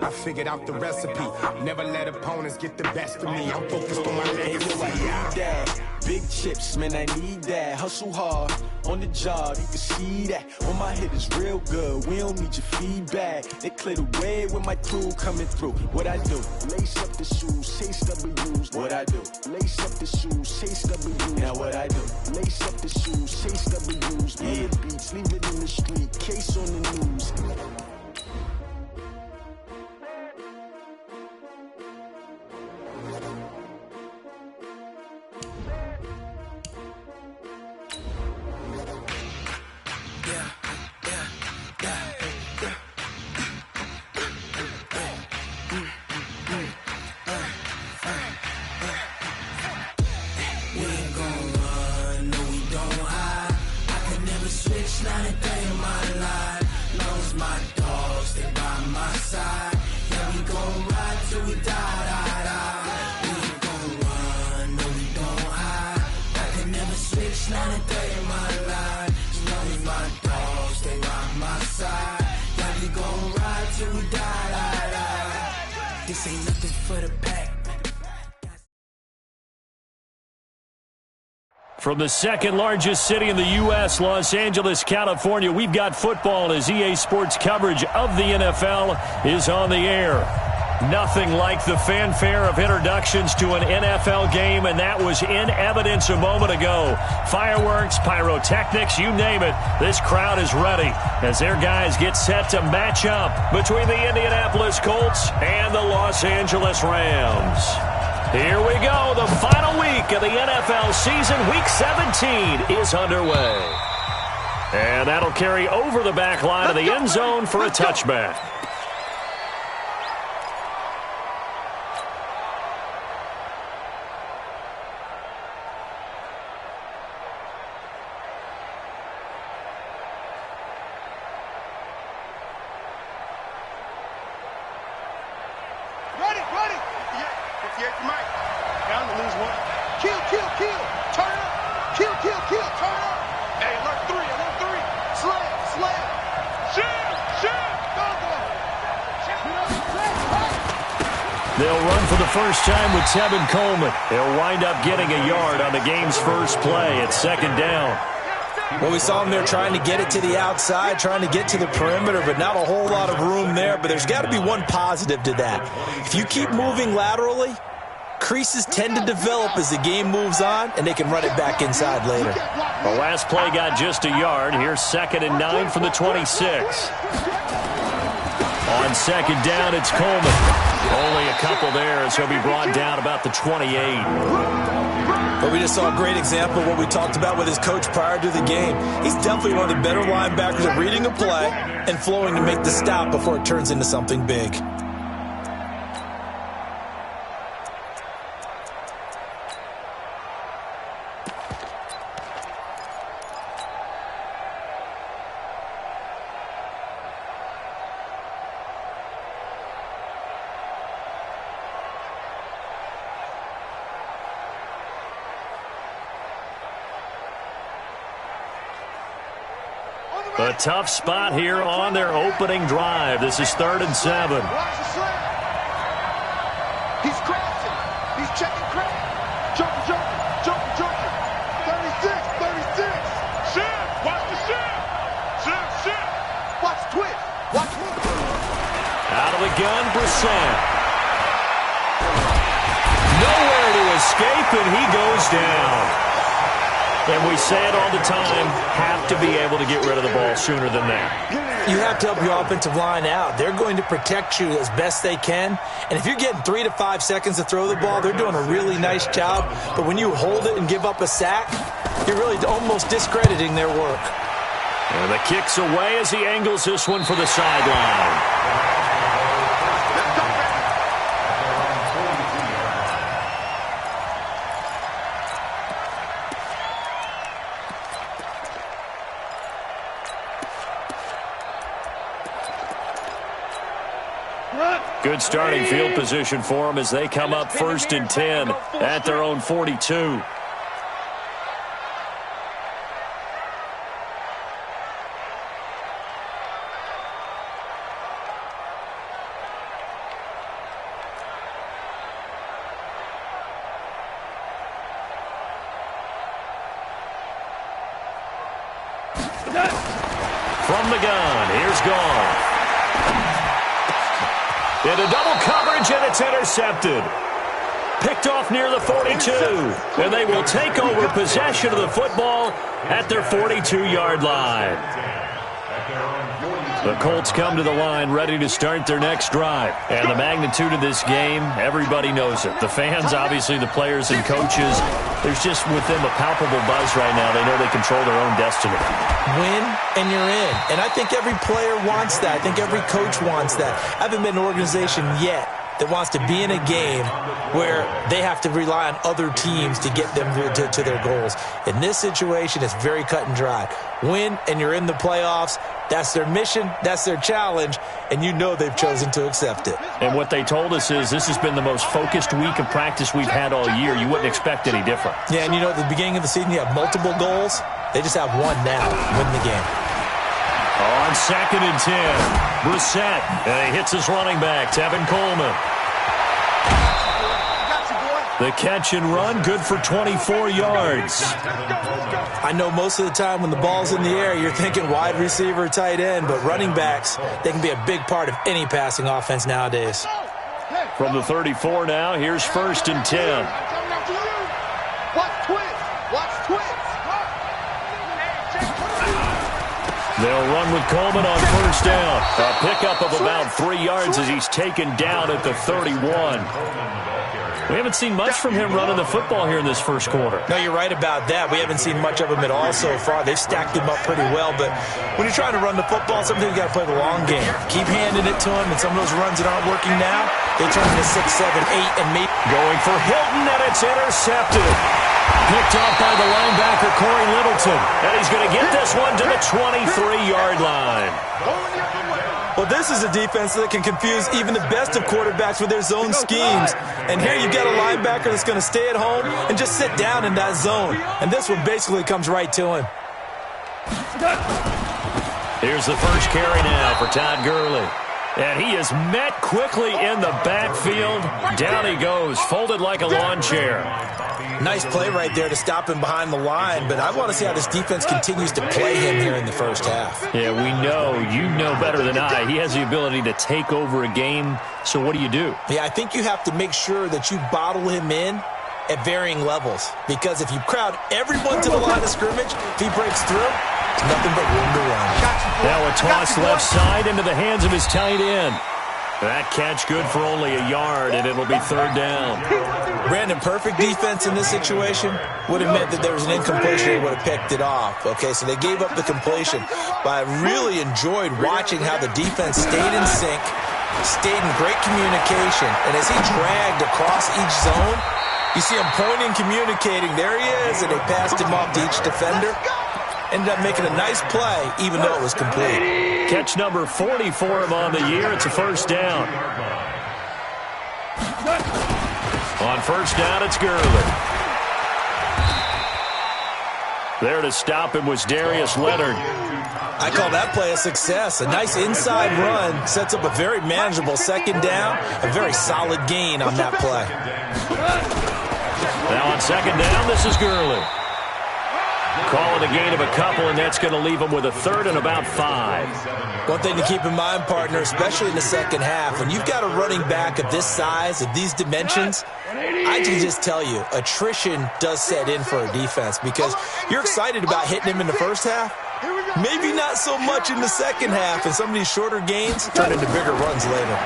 I figured out the recipe. Never let opponents get the best of me. I'm focused on my legacy. Big chips, man, I need that. Hustle hard on the job, you can see that. When my hit is real good, we don't need your feedback. They clear the way when my crew coming through. What I do? Lace up the shoes, chase W's. What I do? Lace up the shoes, chase W's. Now what I do? Lace up the shoes, chase W's. Yeah, beats, leave it in the street, case on the news. This ain't nothing for the pack. From the second largest city in the U.S., Los Angeles, California, we've got football as EA Sports coverage of the NFL is on the air. Nothing like the fanfare of introductions to an NFL game, and that was in evidence a moment ago. Fireworks, pyrotechnics, you name it. This crowd is ready as their guys get set to match up between the Indianapolis Colts and the Los Angeles Rams. Here we go. The final week of the NFL season, Week 17, is underway. And that'll carry over the back line of the end zone for a touchback. They'll run for the first time with Tevin Coleman. They'll wind up getting a yard on the game's first play at second down. Well, we saw him there trying to get it to the outside, trying to get to the perimeter, but not a whole lot of room there. But there's got to be one positive to that. If you keep moving laterally, creases tend to develop as the game moves on, and they can run it back inside later. The last play got just a yard. Here's 2nd and 9 from the 26. On second down, it's Coleman. Only a couple there as he'll be brought down about the 28. But we just saw a great example of what we talked about with his coach prior to the game. He's definitely one of the better linebackers at reading a play and flowing to make the stop before it turns into something big. A tough spot here on their opening drive. This is 3rd and 7. He's crossing. He's checking credit. Joker. 36. Shift. Watch the shift. Shift. Watch twitch. Out of the gun, Brissett. Nowhere to escape, and he goes down. And we say it all the time, have to be able to get rid of the ball sooner than that. You have to help your offensive line out. They're going to protect you as best they can. And if you're getting 3 to 5 seconds to throw the ball, they're doing a really nice job. But when you hold it and give up a sack, you're really almost discrediting their work. And the kick's away as he angles this one for the sideline. Good starting field position for them as they come up 1st and 10 at their own 42. From the gun, here's Goff. Into double coverage, and it's intercepted. Picked off near the 42. And they will take over possession of the football at their 42-yard line. The Colts come to the line ready to start their next drive. And the magnitude of this game, everybody knows it. The fans, obviously the players and coaches, there's just with them a palpable buzz right now. They know they control their own destiny. Win and you're in. And I think every player wants that. I think every coach wants that. I haven't been in an organization yet that wants to be in a game where they have to rely on other teams to get them to their goals. In this situation, it's very cut and dry. Win, and you're in the playoffs. That's their mission. That's their challenge. And you know they've chosen to accept it. And what they told us is this has been the most focused week of practice we've had all year. You wouldn't expect any different. Yeah, and you know at the beginning of the season you have multiple goals. They just have one now. Win the game. On 2nd and 10, Brissett, and he hits his running back, Tevin Coleman. The catch and run, good for 24 yards. I know most of the time when the ball's in the air, you're thinking wide receiver, tight end, but running backs, they can be a big part of any passing offense nowadays. From the 34 now, here's 1st and 10. Watch twins. They'll run with Coleman on 1st down. A pickup of about 3 yards as he's taken down at the 31. We haven't seen much from him running the football here in this first quarter. No, you're right about that. We haven't seen much of him at all so far. They've stacked him up pretty well, but when you're trying to run the football, sometimes you got to play the long game. Keep handing it to him, and some of those runs that aren't working now, they turn into 6, 7, 8, and maybe. Going for Hilton, and it's intercepted. Picked off by the linebacker, Corey Littleton. And he's going to get this one to the 23-yard line. Well, this is a defense that can confuse even the best of quarterbacks with their zone schemes. And here you've got a linebacker that's going to stay at home and just sit down in that zone. And this one basically comes right to him. Here's the first carry now for Todd Gurley. And he is met quickly in the backfield. Down he goes, folded like a lawn chair. Nice play right there to stop him behind the line, but I want to see how this defense continues to play him here in the first half. Yeah, we know. You know better than I. He has the ability to take over a game, so what do you do? Yeah, I think you have to make sure that you bottle him in at varying levels, because if you crowd everyone to the line of scrimmage, if he breaks through, it's nothing but room to run. Now a toss left side into the hands of his tight end. That catch good for only a yard, and it'll be 3rd down. Brandon, perfect defense in this situation would have meant that there was an incompletion. They would have picked it off. Okay, so they gave up the completion. But I really enjoyed watching how the defense stayed in sync, stayed in great communication, and as he dragged across each zone, you see him pointing, communicating. There he is, and they passed him off to each defender. Ended up making a nice play, even though it was complete. Catch number 44 of on the year. It's a 1st down. On 1st down, it's Gurley. There to stop him was Darius Leonard. I call that play a success. A nice inside run sets up a very manageable 2nd down. A very solid gain on that play. Now on 2nd down, this is Gurley. Calling a gain of a couple, and that's going to leave him with a 3rd and about 5. One thing to keep in mind, partner, especially in the second half, when you've got a running back of this size, of these dimensions, I can just tell you, attrition does set in for a defense because you're excited about hitting him in the first half. Maybe not so much in the second half, and some of these shorter gains turn into bigger runs later.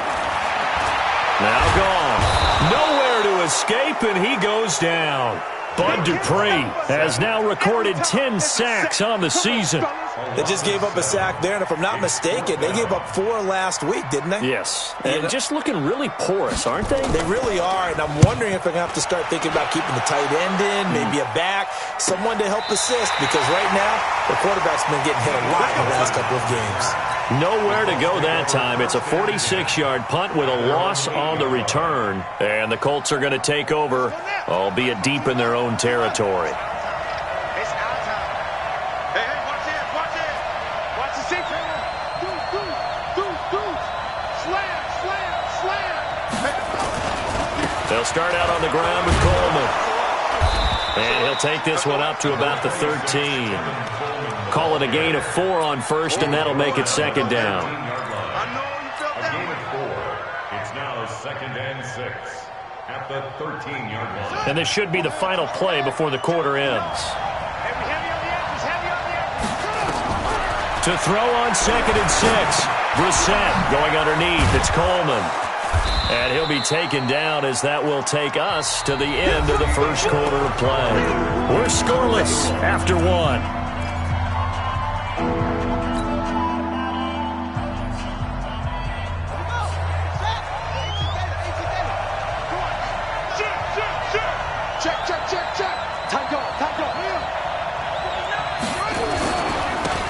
Now gone. Nowhere to escape, and he goes down. Bud Dupree has now recorded 10 sacks on the season. They just gave up a sack there, and if I'm not mistaken, they gave up 4 last week, didn't they? Yes, and just looking really porous, aren't they? They really are, and I'm wondering if they're going to have to start thinking about keeping the tight end in, maybe a back, someone to help assist, because right now, the quarterback's been getting hit a lot in the last couple of games. Nowhere to go that time. It's a 46-yard punt with a loss on the return, and the Colts are going to take over, albeit deep in their own territory. They'll start out on the ground with Coleman. And he'll take this one up to about the 13. Call it a gain of 4 on first, and that'll make it second down. A gain of 4. It's now 2nd and 6 at the 13-yard line. And this should be the final play before the quarter ends. To throw on 2nd and 6. Brissett going underneath. It's Coleman. And he'll be taken down as that will take us to the end of the first quarter of play. We're scoreless after 1.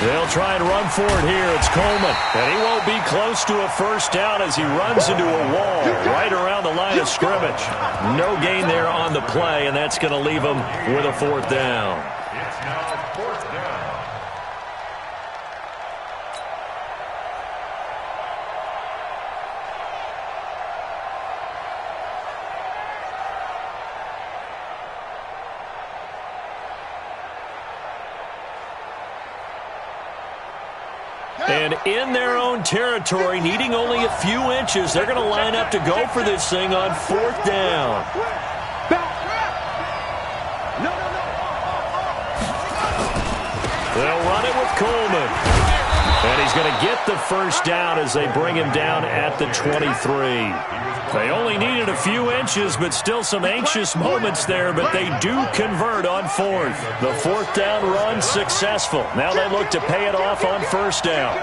They'll try and run for it here. It's Coleman. And he won't be close to a first down as he runs into a wall right around the line of scrimmage. No gain there on the play, and that's going to leave him with a 4th down. It's now 4th down. And in their own territory, needing only a few inches, they're going to line up to go for this thing on 4th down. They'll run it with Coleman. And he's going to get the first down as they bring him down at the 23. They only needed a few inches, but still some anxious moments there, but they do convert on 4th. The 4th down run successful. Now they look to pay it off on 1st down.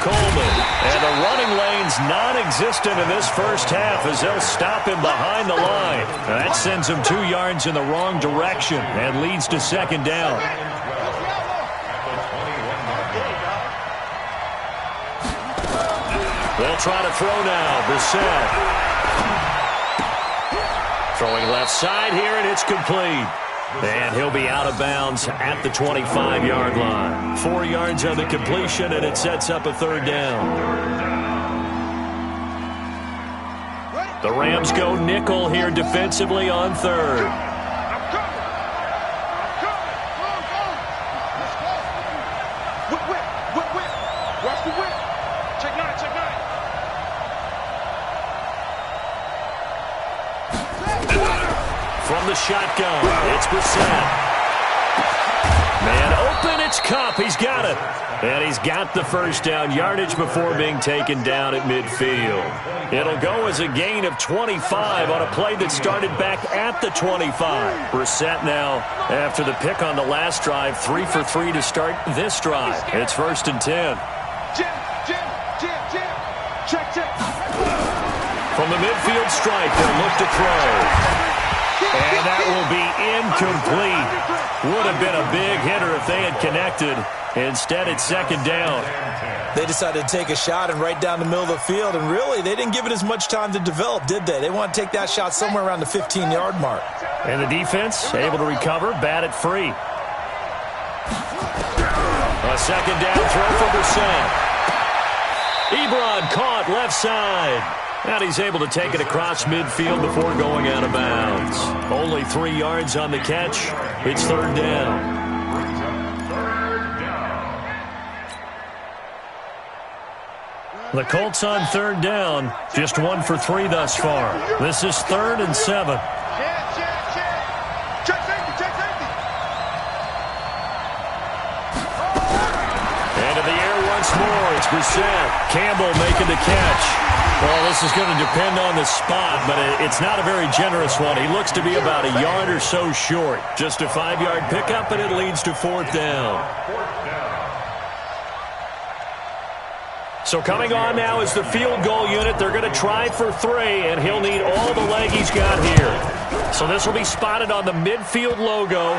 Coleman, and the running lane's non-existent in this first half as they'll stop him behind the line. That sends him 2 yards in the wrong direction and leads to 2nd down. They'll try to throw now. Brissett. Throwing left side here, and it's complete. And he'll be out of bounds at the 25-yard line. 4 yards on the completion, and it sets up a 3rd down. The Rams go nickel here defensively on 3rd. From the shotgun, it's Brissett. Man open, it's Cup. He's got it. And he's got the first down yardage before being taken down at midfield. It'll go as a gain of 25 on a play that started back at the 25. Brissett now, after the pick on the last drive, 3 for 3 to start this drive. It's 1st and 10. From the midfield stripe, they'll look to throw. And that will be incomplete. Would have been a big hitter if they had connected. Instead, it's 2nd down. They decided to take a shot and right down the middle of the field, and really, they didn't give it as much time to develop, did they? They want to take that shot somewhere around the 15-yard mark. And the defense able to recover, bat it free. A 2nd down throw for Brissett. Ebron caught left side. And he's able to take it across midfield before going out of bounds. Only 3 yards on the catch. It's 3rd down. The Colts on 3rd down. Just 1 for 3 thus far. This is 3rd and 7. And in the air once more, it's Brissett. Campbell making the catch. Well, this is going to depend on the spot, but it's not a very generous one. He looks to be about a yard or so short. Just a 5-yard pickup, and it leads to 4th down. So coming on now is the field goal unit. They're going to try for 3, and he'll need all the leg he's got here. So this will be spotted on the midfield logo.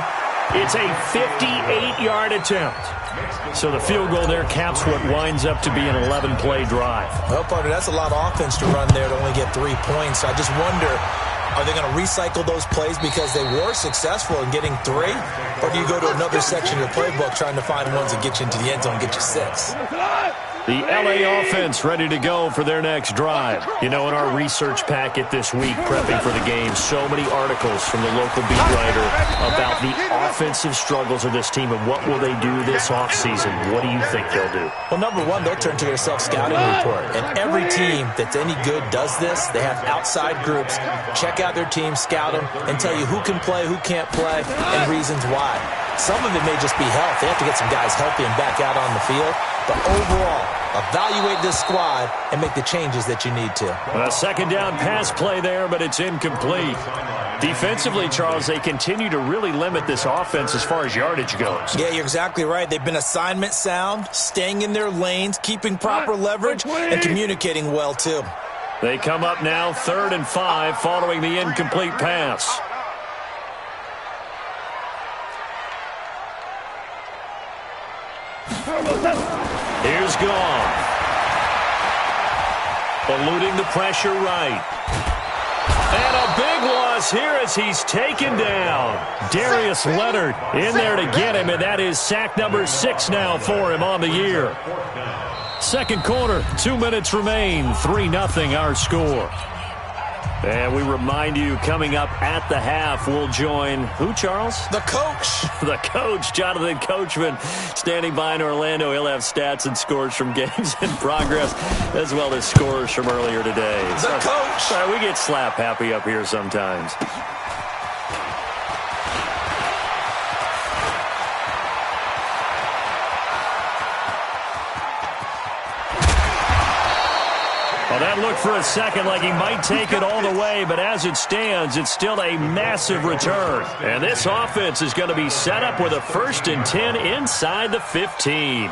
It's a 58-yard attempt. So the field goal there caps what winds up to be an 11-play drive. Well, partner, that's a lot of offense to run there to only get 3 points. I just wonder, are they going to recycle those plays because they were successful in getting 3? Or do you go to another section of the playbook trying to find ones that get you into the end zone and get you 6? The LA offense ready to go for their next drive. You know, in our research packet this week, prepping for the game, so many articles from the local beat writer about the offensive struggles of this team and what will they do this offseason. What do you think they'll do? Well, number one, they'll turn to their self-scouting report. And every team that's any good does this. They have outside groups. Check out their team, scout them, and tell you who can play, who can't play, and reasons why. Some of it may just be health. They have to get some guys healthy and back out on the field. But overall, evaluate this squad and make the changes that you need to. A second down pass play there, but it's incomplete. Defensively, Charles, they continue to really limit this offense as far as yardage goes. Yeah, you're exactly right. They've been assignment sound, staying in their lanes, keeping proper leverage, and communicating well, too. They come up now 3rd and 5 following the incomplete pass. Here's Goff. Eluding the pressure right. And a big loss here as he's taken down. Darius Leonard in there to get him, and that is sack number 6 now for him on the year. Second quarter, 2 minutes remain, 3-0 our score. And we remind you, coming up at the half, we'll join who, Charles? The coach. The coach, Jonathan Coachman, standing by in Orlando. He'll have stats and scores from games in progress, as well as scores from earlier today. The coach. We get slap happy up here sometimes. Well, that looked for a second like he might take it all the way, but as it stands, it's still a massive return. And this offense is going to be set up with a 1st and 10 inside the 15.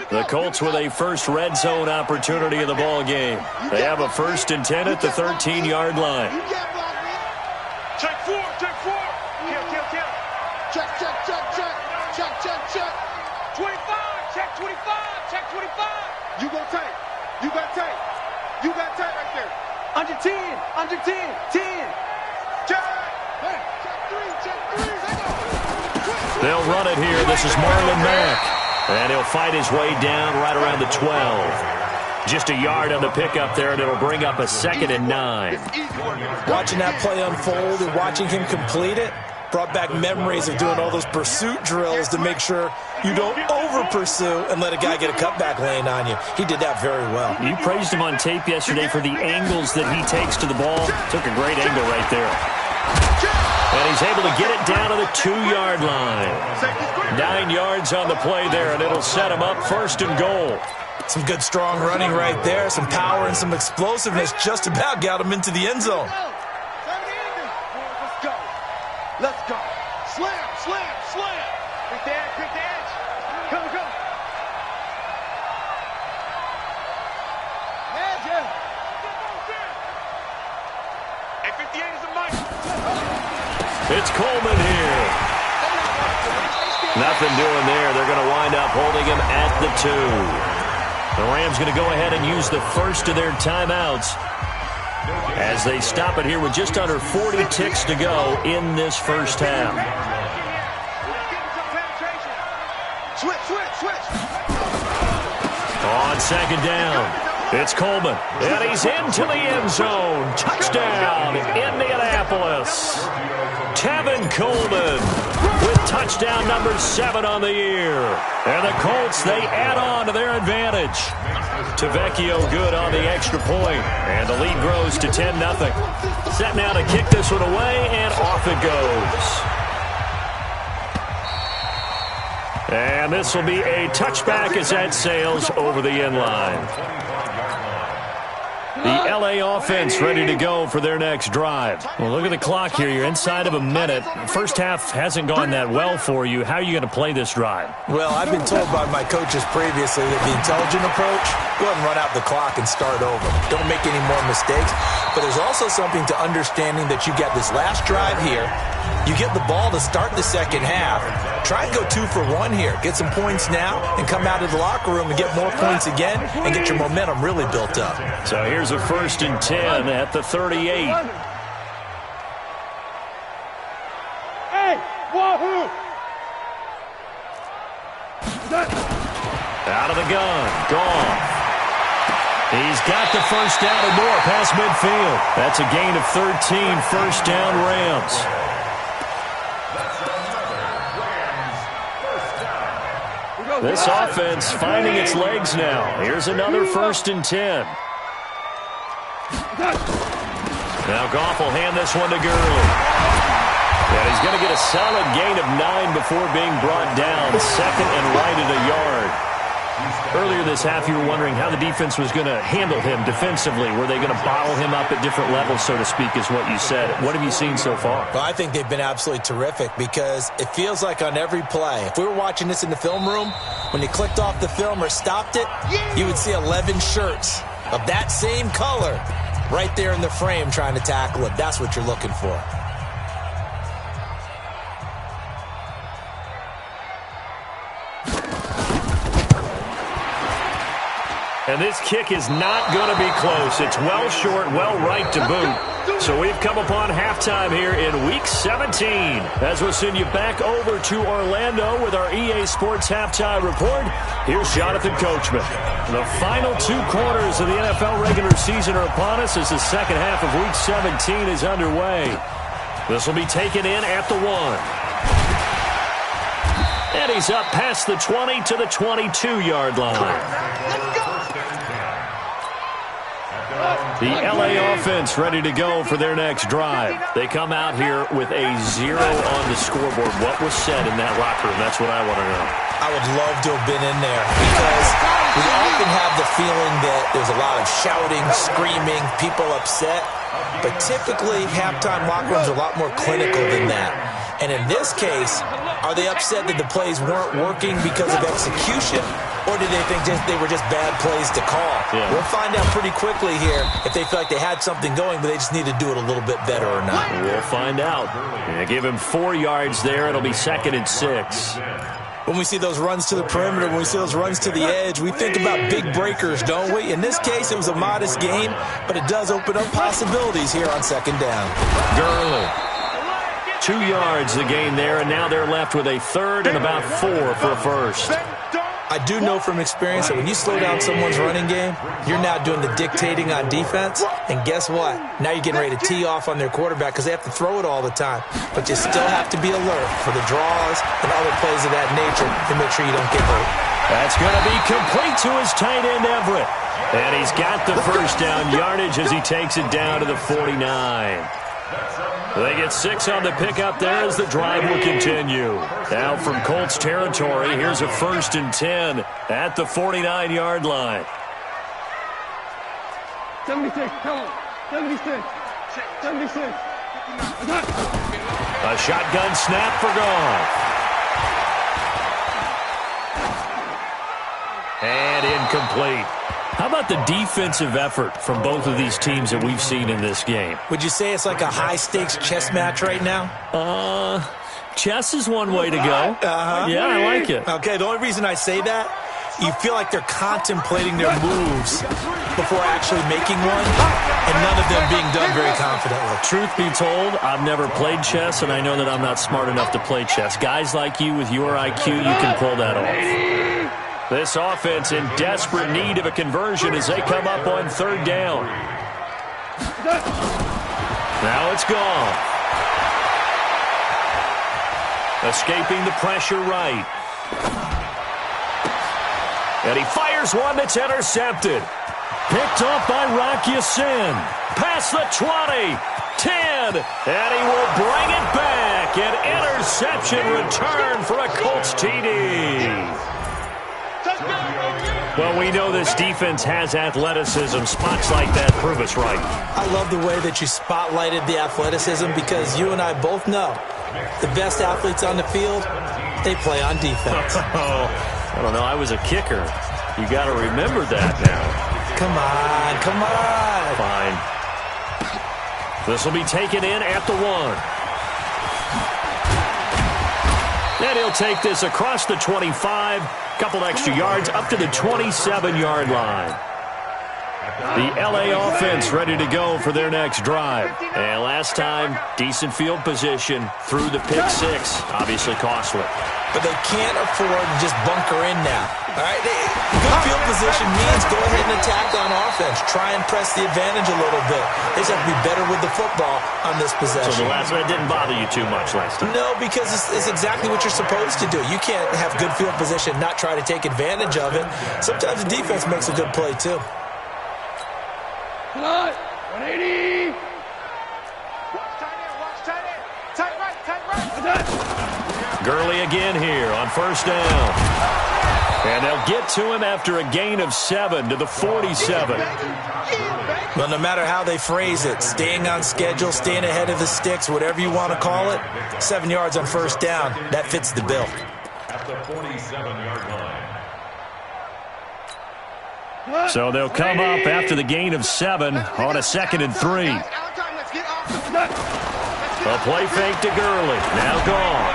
The Colts with a first red zone opportunity in the ball game. They have a 1st and 10 at the 13-yard line. Check 4, check 4. Kill. Check. 25, check 25, check 25. You got tape right there. Under 10, 10. Check 3. They'll run it here. This is Marlon Mack. And he'll fight his way down right around the 12. Just a yard on the pickup there, and it'll bring up a 2nd and 9. Watching that play unfold and watching him complete it brought back memories of doing all those pursuit drills to make sure you don't over-pursue and let a guy get a cutback lane on you. He did that very well. You praised him on tape yesterday for the angles that he takes to the ball. Took a great angle right there. And he's able to get it down to the 2-yard line. 9 yards on the play there, and it'll set him up 1st and goal. Some good strong running right there. Some power and some explosiveness just about got him into the end zone. Let's go. Slam. Quick the edge. Go. Edge. Hey, 58 is a mic. It's Coleman here. Nothing doing there. They're going to wind up holding him at the 2. The Rams going to go ahead and use the first of their timeouts as they stop it here with just under 40 ticks to go in this first half. Switch. On second down, it's Coleman, and he's into the end zone. Touchdown, Indianapolis. Tevin Coleman with touchdown number 7 on the year. And the Colts, they add on to their advantage. Tavecchio good on the extra point, and the lead grows to 10-0. Set now to kick this one away, and off it goes. And this will be a touchback as that sails over the end line. The LA offense ready to go for their next drive. Well, look at the clock here. You're inside of a minute. First half hasn't gone that well for you. How are you going to play this drive? Well, I've been told by my coaches previously that the intelligent approach, go ahead and run out the clock and start over. Don't make any more mistakes. But there's also something to understanding that you get this last drive here. You get the ball to start the second half. Try and go 2 for 1 here. Get some points now and come out of the locker room and get more points again and get your momentum really built up. So here's a 1st and 10 at the 38. Hey, wahoo! Out of the gun. Gone. He's got the first down and more past midfield. That's a gain of 13. First down, Rams. This offense finding its legs now. Here's another 1st and 10. Now Goff will hand this one to Gurley. And he's going to get a solid gain of 9 before being brought down. 2nd and right at a yard. Earlier this half, you were wondering how the defense was going to handle him defensively. Were they going to bottle him up at different levels, so to speak, is what you said. What have you seen so far? Well, I think they've been absolutely terrific because it feels like on every play, if we were watching this in the film room, when you clicked off the film or stopped it, you would see 11 shirts of that same color right there in the frame trying to tackle it. That's what you're looking for. And this kick is not going to be close. It's well short, well right to boot. So we've come upon halftime here in Week 17. As we'll send you back over to Orlando with our EA Sports Halftime Report, here's Jonathan Coachman. The final 2 quarters of the NFL regular season are upon us as the second half of Week 17 is underway. This will be taken in at the 1. And he's up past the 20 to the 22-yard line. The LA offense ready to go for their next drive. They come out here with a 0 on the scoreboard. What was said in that locker room? That's what I want to know. I would love to have been in there because we often have the feeling that there's a lot of shouting, screaming, people upset. But typically, halftime locker rooms are a lot more clinical than that. And in this case, are they upset that the plays weren't working because of execution? Or did they think they were just bad plays to call? Yeah. We'll find out pretty quickly here if they feel like they had something going, but they just need to do it a little bit better or not. We'll find out. Give him 4 yards there. It'll be 2nd and 6. When we see those runs to the perimeter, when we see those runs to the edge, we think about big breakers, don't we? In this case, it was a modest gain, but it does open up possibilities here on 2nd down. Gurley. 2 yards the gain there, and now they're left with a 3rd and about 4 for a first. I do know from experience that when you slow down someone's running game, you're now doing the dictating on defense. And guess what? Now you're getting ready to tee off on their quarterback because they have to throw it all the time. But you still have to be alert for the draws and other plays of that nature to make sure you don't get hurt. That's going to be complete to his tight end, Everett. And he's got the first down yardage as he takes it down to the 49. They get 6 on the pickup there as the drive will continue. Now from Colts territory, here's a 1st and 10 at the 49-yard line. 76, come on. 76. 76. A shotgun snap for Goff. And incomplete. How about the defensive effort from both of these teams that we've seen in this game? Would you say it's like a high-stakes chess match right now? Chess is one way to go. Yeah, I like it. Okay, the only reason I say that, you feel like they're contemplating their moves before actually making one, and none of them being done very confidently. Truth be told, I've never played chess, and I know that I'm not smart enough to play chess. Guys like you with your IQ, you can pull that off. This offense in desperate need of a conversion as they come up on 3rd down. Now it's gone. Escaping the pressure right. And he fires one that's intercepted. Picked off by Rock Ya-Sin. Past the 20. 10. And he will bring it back. An interception return for a Colts TD. Well, we know this defense has athleticism. Spots like that prove us right. I love the way that you spotlighted the athleticism because you and I both know the best athletes on the field, they play on defense. I don't know. I was a kicker. You got to remember that now. Come on, come on. Fine. This will be taken in at the 1. And he'll take this across the 25. Couple extra yards up to the 27-yard line. The LA offense ready to go for their next drive. And last time, decent field position through the pick six. Obviously costly. But they can't afford to just bunker in now. All right? Good field position means go ahead and attack on offense. Try and press the advantage a little bit. They just have to be better with the football on this possession. So the last one didn't bother you too much last time? No, because it's exactly what you're supposed to do. You can't have good field position, not try to take advantage of it. Sometimes the defense makes a good play, too. 180. Watch tight end. Tight right. Gurley again here on first down. And they'll get to him after a gain of 7 to the 47. Well, no matter how they phrase it, staying on schedule, staying ahead of the sticks, whatever you want to call it, 7 yards on first down, that fits the bill. At the 47-yard line. So they'll come up after the gain of 7 on a 2nd and 3. A play fake to Gurley. Now gone.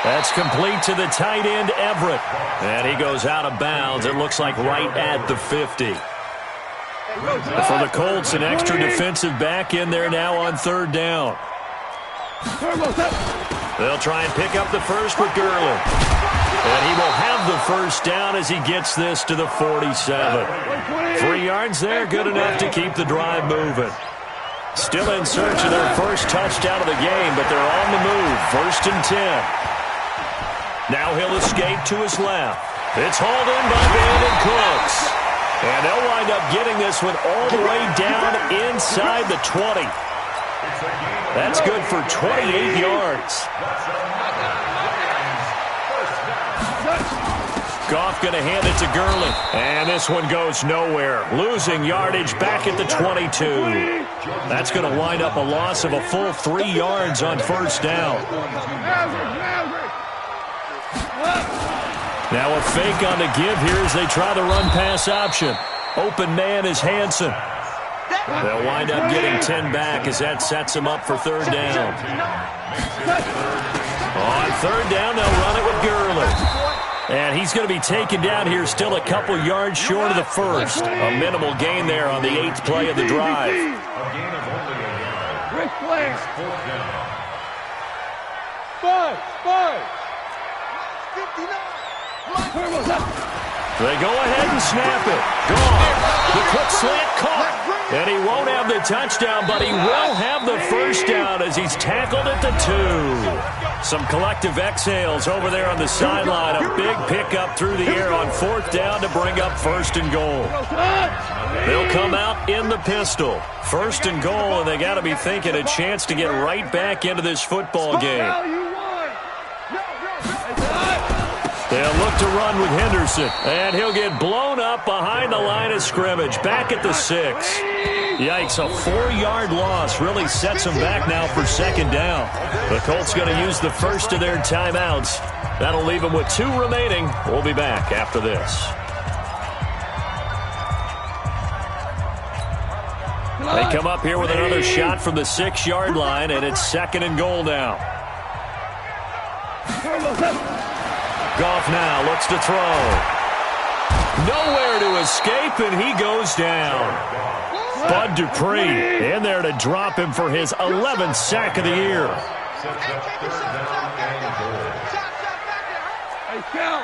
That's complete to the tight end, Everett. And he goes out of bounds. It looks like right at the 50. For the Colts, an extra defensive back in there now on 3rd down. They'll try and pick up the first with Gurley. And he will have the first down as he gets this to the 47. 3 yards there, good enough to keep the drive moving. Still in search of their first touchdown of the game, but they're on the move. 1st and 10. Now he'll escape to his left. It's hauled in by Brandon Cooks. And they'll wind up getting this one all the way down inside the 20. That's good for 28 yards. Goff going to hand it to Gurley. And this one goes nowhere. Losing yardage back at the 22. That's going to wind up a loss of a full 3 yards on first down. Now a fake on the give here as they try the run-pass option. Open man is Hansen. They'll wind up getting 10 back as that sets them up for 3rd down. On 3rd down, they'll run it with Gurley. And he's going to be taken down here still a couple yards short of the first. A minimal gain there on the 8th play of the drive. Rick Flair. 59. They go ahead and snap it. Gone. The quick slant caught. And he won't have the touchdown, but he will have the first down as he's tackled at the 2. Some collective exhales over there on the sideline. A big pickup through the air on 4th down to bring up 1st and goal. They'll come out in the pistol. 1st and goal, and they got to be thinking a chance to get right back into this football game. They'll look to run with Henderson, and he'll get blown up behind the line of scrimmage, back at the 6. Yikes, a 4-yard loss really sets them back now for 2nd down. The Colts going to use the first of their timeouts. That'll leave them with 2 remaining. We'll be back after this. They come up here with another shot from the 6-yard line, and it's 2nd and goal now. Goff now looks to throw. Nowhere to escape, and he goes down. Bud Dupree in there to drop him for his 11th sack of the year. Hey, Shell.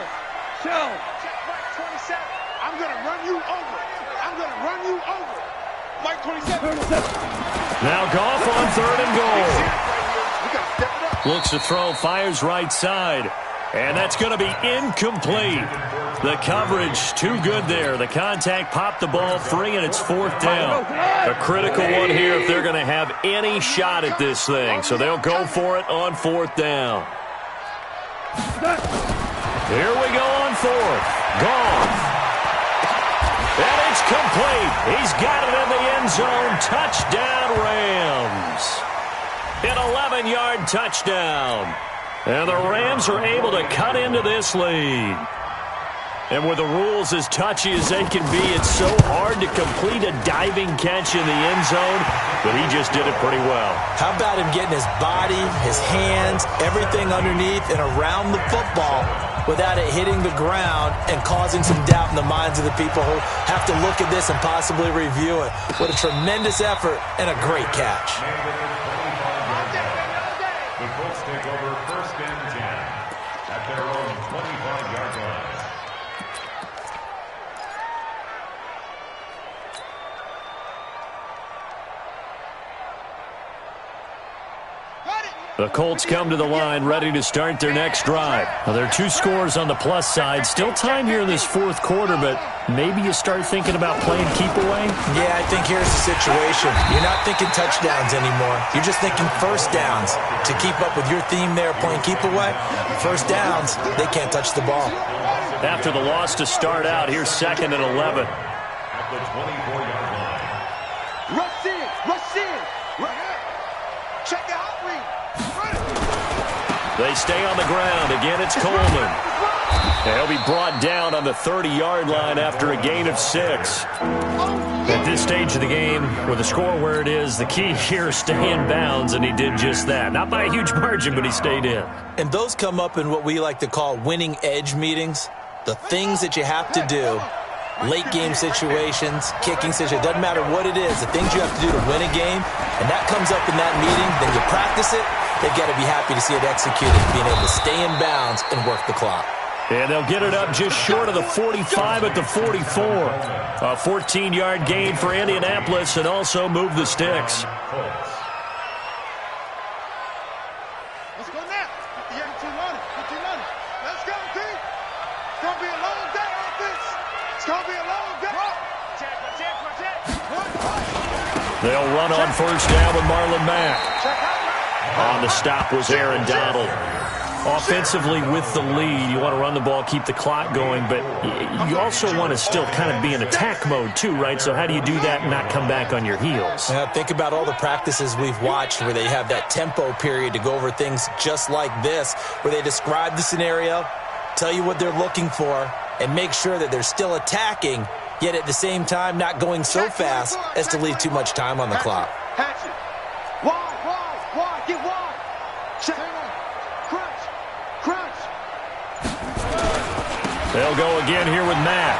I'm going to run you over. Mike 27. Now Goff on 3rd and goal. Looks to throw, fires right side. And that's going to be incomplete. The coverage too good there. The contact popped the ball free, and it's 4th down. A critical one here if they're going to have any shot at this thing. So they'll go for it on 4th down. Here we go on 4th. Goff. And it's complete. He's got it in the end zone. Touchdown, Rams. An 11-yard touchdown. And the Rams are able to cut into this lead. And with the rules as touchy as they can be, it's so hard to complete a diving catch in the end zone, but he just did it pretty well. How about him getting his body, his hands, everything underneath and around the football without it hitting the ground and causing some doubt in the minds of the people who have to look at this and possibly review it. What a tremendous effort and a great catch. The Colts take over 1st and 10 at their own 25-yard line. The Colts come to the line ready to start their next drive. Well, there are 2 scores on the plus side. Still time here in this 4th quarter, but maybe you start thinking about playing keep away? Yeah, I think here's the situation. You're not thinking touchdowns anymore. You're just thinking first downs. To keep up with your theme there, playing keep away, first downs, they can't touch the ball. After the loss to start out, here's 2nd and 11. At the 24-yard line. Rush in, rush in. Check the hot read. They stay on the ground. Again, it's Coleman. He'll be brought down on the 30-yard line after a gain of 6. At this stage of the game, with the score where it is, the key here is stay in bounds, and he did just that. Not by a huge margin, but he stayed in. And those come up in what we like to call winning edge meetings. The things that you have to do, late game situations, kicking situations, doesn't matter what it is, the things you have to do to win a game, and that comes up in that meeting, then you practice it. They've got to be happy to see it executed, being able to stay in bounds and work the clock. And they'll get it up just short of the 45 at the 44. A 14-yard gain for Indianapolis and also move the sticks. Let's go now. Let's go, team. It's going to be a long day, offense. It's going to be a long day. They'll run on first down with Marlon Mack. On the stop was Aaron Donald. Offensively with the lead, you want to run the ball, keep the clock going, but you also want to still kind of be in attack mode too, right? So how do you do that and not come back on your heels? Think about all the practices we've watched where they have that tempo period to go over things just like this, where they describe the scenario, tell you what they're looking for, and make sure that they're still attacking, yet at the same time not going so fast as to leave too much time on the clock. Wide, get wide. Check. Crunch. They'll go again here with Mack.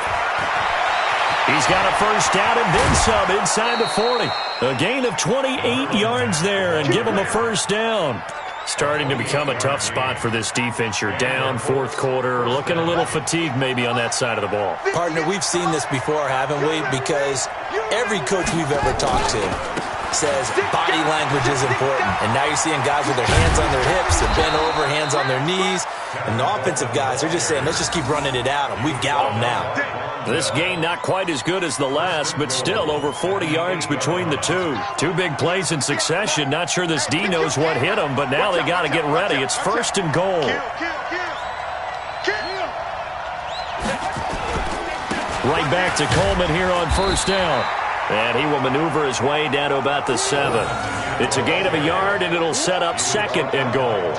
He's got a first down and then some inside the 40. A gain of 28 yards there and give him a first down. Starting to become a tough spot for this defense. You're down 4th quarter, looking a little fatigued maybe on that side of the ball. Partner, we've seen this before, haven't we? Because every coach we've ever talked to says body language is important. And now you're seeing guys with their hands on their hips, they're bent over, hands on their knees. And the offensive guys are just saying, let's just keep running it at them. We've got them now. This gain not quite as good as the last, but still over 40 yards between the two. 2 big plays in succession. Not sure this D knows what hit them, but now they got to get ready. It's 1st and goal. Right back to Coleman here on first down. And he will maneuver his way down to about the 7. It's a gain of a yard, and it'll set up 2nd and goal.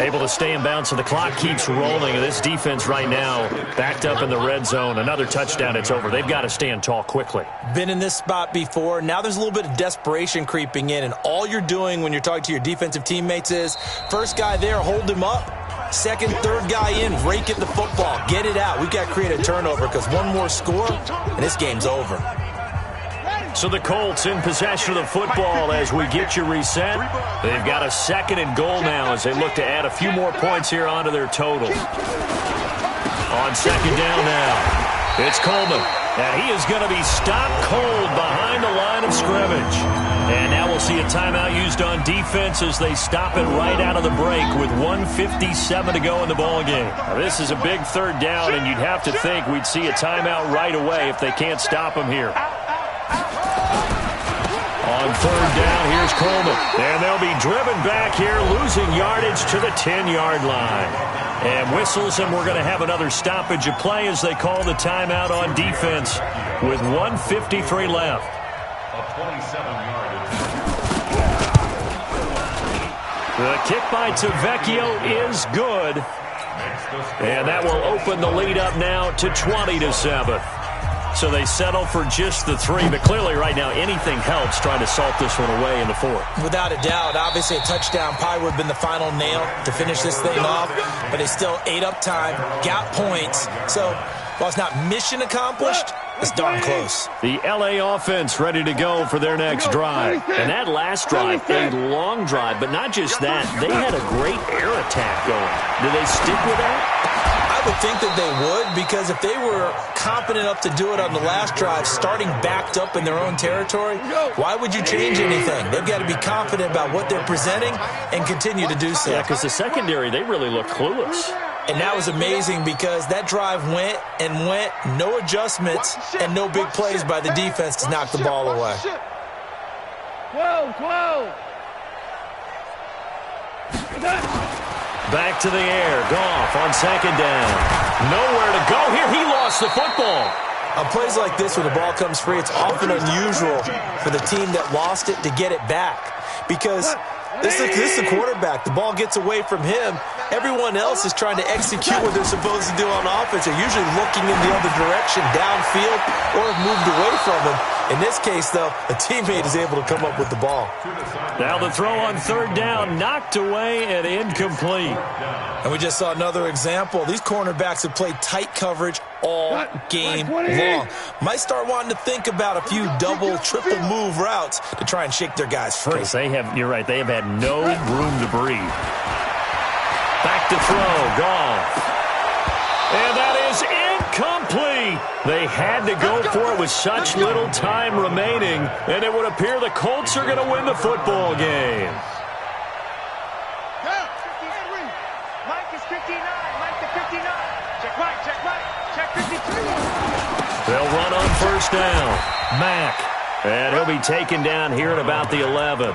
Able to stay in bounds, so the clock keeps rolling. And this defense right now backed up in the red zone. Another touchdown, it's over. They've got to stand tall quickly. Been in this spot before. Now there's a little bit of desperation creeping in, and all you're doing when you're talking to your defensive teammates is first guy there, hold him up. 2nd, 3rd guy in, rake at the football. Get it out. We've got to create a turnover because one more score, and this game's over. So the Colts in possession of the football as we get you reset. They've got a 2nd and goal now as they look to add a few more points here onto their total. On 2nd down now, it's Coleman. And he is going to be stopped cold behind the line of scrimmage. And now we'll see a timeout used on defense as they stop it right out of the break with 1:57 to go in the ballgame. Now, this is a big 3rd down, and you'd have to think we'd see a timeout right away if they can't stop him here. On 3rd down, here's Coleman. And they'll be driven back here, losing yardage to the 10-yard line. And whistles, and we're going to have another stoppage of play as they call the timeout on defense with 1:53 left. A 27-yard. The kick by Tavecchio is good. And that will open the lead up now to 20-7. So they settle for just the 3, but clearly right now anything helps trying to salt this one away in the 4th. Without a doubt, obviously a touchdown probably would have been the final nail to finish this thing off, but they still ate up time, got points. So while it's not mission accomplished, it's darn close. The LA offense ready to go for their next drive. And that last drive, a long drive, but not just that. They had a great air attack going. Do they stick with that? I would think that they would, because if they were competent enough to do it on the last drive, starting backed up in their own territory, why would you change anything? They've got to be confident about what they're presenting and continue to do so. Yeah, because the secondary, they really looked clueless. And that was amazing because that drive went and went, no adjustments and no big plays by the defense to knock the ball away. 12. Back to the air. Goff on 2nd down. Nowhere to go here. He lost the football. On plays like this, when the ball comes free, it's often unusual for the team that lost it to get it back. Because this is the quarterback. The ball gets away from him. Everyone else is trying to execute what they're supposed to do on offense. They're usually looking in the other direction, downfield, or have moved away from him. In this case, though, a teammate is able to come up with the ball. Now the throw on 3rd down, knocked away and incomplete. And we just saw another example. These cornerbacks have played tight coverage all game long. Might start wanting to think about a few double, triple move routes to try and shake their guys free. You're right, they have had no room to breathe. Back to throw, Goff. And that is incomplete. They had to go for it with such little time remaining, and it would appear the Colts are going to win the football game. Mike is 59. Mike to 59. Check right. Check 52. They'll run on 1st down. Mack. And he'll be taken down here at about the 11.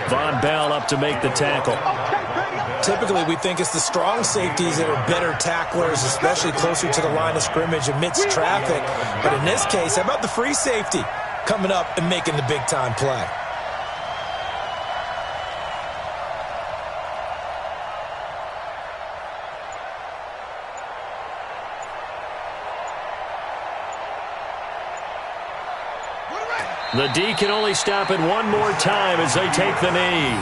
Von Bell up to make the tackle. Typically, we think it's the strong safeties that are better tacklers, especially closer to the line of scrimmage amidst traffic. But in this case, how about the free safety coming up and making the big-time play? The D can only stop it one more time as they take the knee.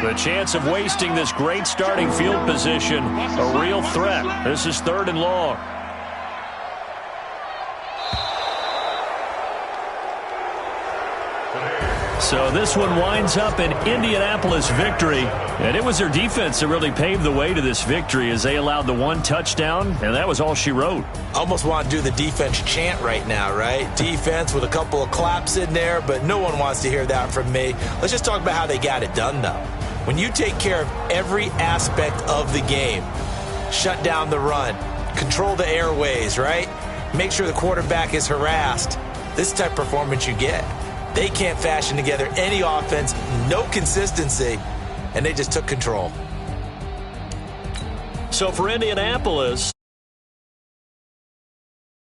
The chance of wasting this great starting field position, a real threat. This is 3rd and long. So this one winds up an Indianapolis victory, and it was their defense that really paved the way to this victory as they allowed the 1 touchdown, and that was all she wrote. Almost want to do the defense chant right now, right? Defense with a couple of claps in there, but no one wants to hear that from me. Let's just talk about how they got it done, though. When you take care of every aspect of the game, shut down the run, control the airways, right? Make sure the quarterback is harassed. This is the type of performance you get. They can't fashion together any offense, no consistency, and they just took control. So for Indianapolis,